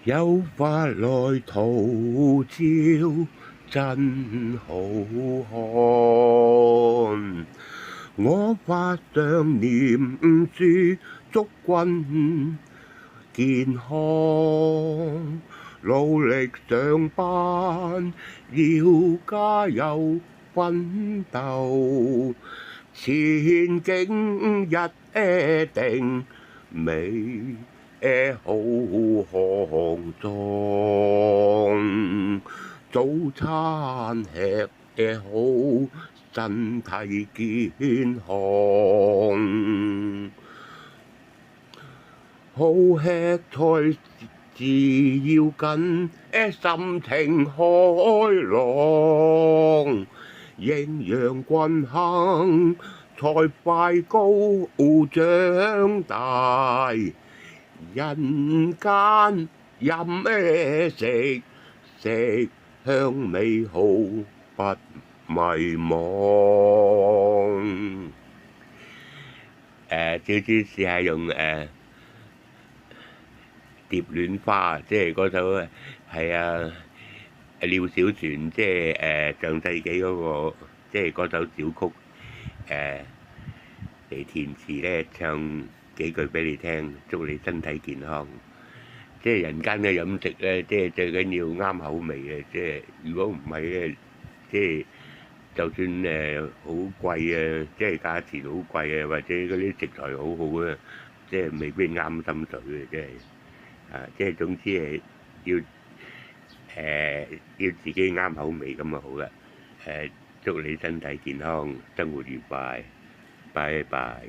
有法來圖照真好看。我發上念書祝君健康，努力上班要加油奮鬥，前景一定美好康壯，早餐吃好，身體健康，好吃菜自要緊，心情開朗，營養均衡，才快高長大。人間任食，食香美好不迷茫。小豬試下用蝶戀花，即係嗰首係廖小篆，即係上世紀嗰個，即係嗰首小曲嚟填詞咧，唱幾句俾你聽，祝你身體健康。即係人間嘅飲食咧，即係最緊要啱口味嘅。即係如果唔係咧，即係就算好貴啊，即係價錢好貴啊，或者嗰啲食材好好啊，即係未必啱心水嘅，即係即係總之係要要自己啱口味咁就好啦。祝你身體健康，生活愉快，拜拜。